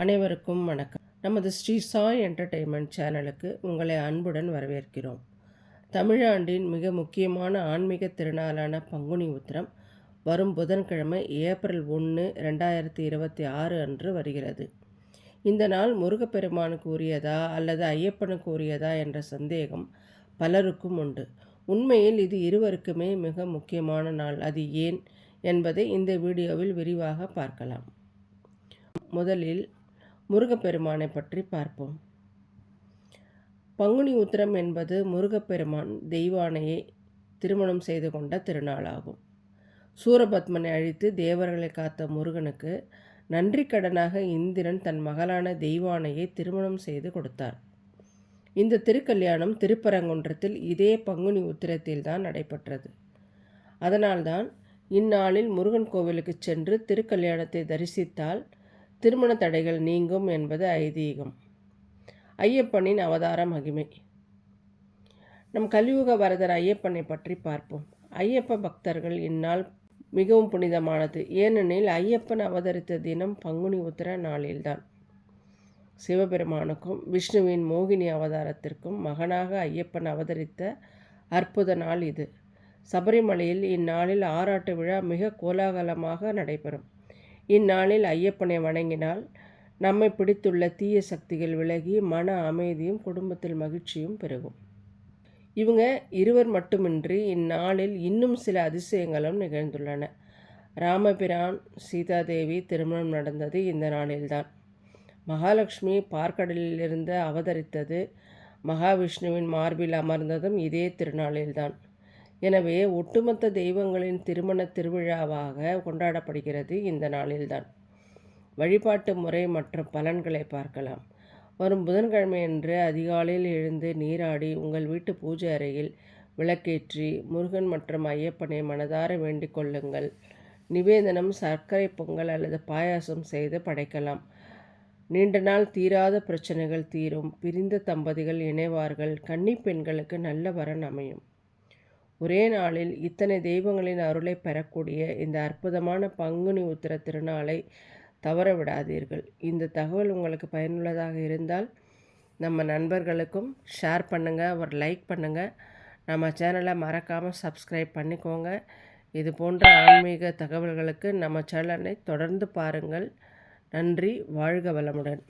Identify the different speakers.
Speaker 1: அனைவருக்கும் வணக்கம். நமது ஸ்ரீ சாய் என்டர்டெயின்மெண்ட் சேனலுக்கு உங்களை அன்புடன் வரவேற்கிறோம். தமிழாண்டின் மிக முக்கியமான ஆன்மீக திருநாளான பங்குனி உத்திரம் வரும் புதன்கிழமை ஏப்ரல் 1, 2026 அன்று வருகிறது. இந்த நாள் முருகப்பெருமானுக்கு உரியதா அல்லது ஐயப்பனுக்கு உரியதா என்ற சந்தேகம் பலருக்கும் உண்டு. உண்மையில் இது இருவருக்குமே மிக முக்கியமான நாள். அது ஏன் என்பதை இந்த வீடியோவில் விரிவாக பார்க்கலாம். முதலில் முருகப்பெருமானை பற்றி பார்ப்போம். பங்குனி உத்திரம் என்பது முருகப்பெருமான் தெய்வானையை திருமணம் செய்து கொண்ட திருநாளாகும். சூரபத்மனை அழித்து தேவர்களை காத்த முருகனுக்கு நன்றி கடனாக இந்திரன் தன் மகளான தெய்வானையை திருமணம் செய்து கொடுத்தார். இந்த திருக்கல்யாணம் திருப்பரங்குன்றத்தில் இதே பங்குனி உத்திரத்தில்தான் நடைபெற்றது. அதனால்தான் இந்நாளில் முருகன் கோவிலுக்கு சென்று திருக்கல்யாணத்தை தரிசித்தால் திருமண தடைகள் நீங்கும் என்பது ஐதீகம். ஐயப்பனின் அவதார மகிமை. நம் கலியுக வரதர் ஐயப்பனை பற்றி பார்ப்போம். ஐயப்ப பக்தர்கள் இந்நாள் மிகவும் புனிதமானது. ஏனெனில் ஐயப்பன் அவதரித்த தினம் பங்குனி உத்திர நாளில்தான். சிவபெருமானுக்கும் விஷ்ணுவின் மோகினி அவதாரத்திற்கும் மகனாக ஐயப்பன் அவதரித்த அற்புத நாள் இது. சபரிமலையில் இந்நாளில் ஆராட்டு விழா மிக கோலாகலமாக நடைபெறும். இந்நாளில் ஐயப்பனை வணங்கினால் நம்மை பிடித்துள்ள தீய சக்திகள் விலகி மன அமைதியும் குடும்பத்தில் மகிழ்ச்சியும் பெருகும். இவங்க இருவர் மட்டுமின்றி இந்நாளில் இன்னும் சில அதிசயங்களும் நிகழ்ந்துள்ளன. ராமபிரான் சீதாதேவி திருமணம் நடந்தது இந்த நாளில்தான். மகாலட்சுமி பார்க்கடலிலிருந்து அவதரித்தது, மகாவிஷ்ணுவின் மார்பில் அமர்ந்ததும் இதே திருநாளில்தான். எனவே ஒட்டுமொத்த தெய்வங்களின் திருமண திருவிழாவாக கொண்டாடப்படுகிறது இந்த நாளில்தான். வழிபாட்டு முறை மற்றும் பலன்களை பார்க்கலாம். வரும் புதன்கிழமையன்று அதிகாலையில் எழுந்து நீராடி உங்கள் வீட்டு பூஜை அறையில் விளக்கேற்றி முருகன் மற்றும் ஐயப்பனை மனதார வேண்டிக் கொள்ளுங்கள். நிவேதனம் சர்க்கரை பொங்கல் அல்லது பாயாசம் செய்து படைக்கலாம். நீண்ட நாள் தீராத பிரச்சனைகள் தீரும். பிரிந்த தம்பதிகள் இணைவார்கள். கன்னிப் பெண்களுக்கு நல்ல வரன் அமையும். ஒரே நாளில் இத்தனை தெய்வங்களின் அருளை பெறக்கூடிய இந்த அற்புதமான பங்குனி உத்திர திருநாளை தவற விடாதீர்கள். இந்த தகவல் உங்களுக்கு பயனுள்ளதாக இருந்தால் நம்ம நண்பர்களுக்கும் ஷேர் பண்ணுங்கள், ஒரு லைக் பண்ணுங்கள். நம்ம சேனலை மறக்காமல் சப்ஸ்கிரைப் பண்ணிக்கோங்க. இது போன்ற ஆன்மீக தகவல்களுக்கு நம்ம சேனலை தொடர்ந்து பாருங்கள். நன்றி. வாழ்க வளமுடன்.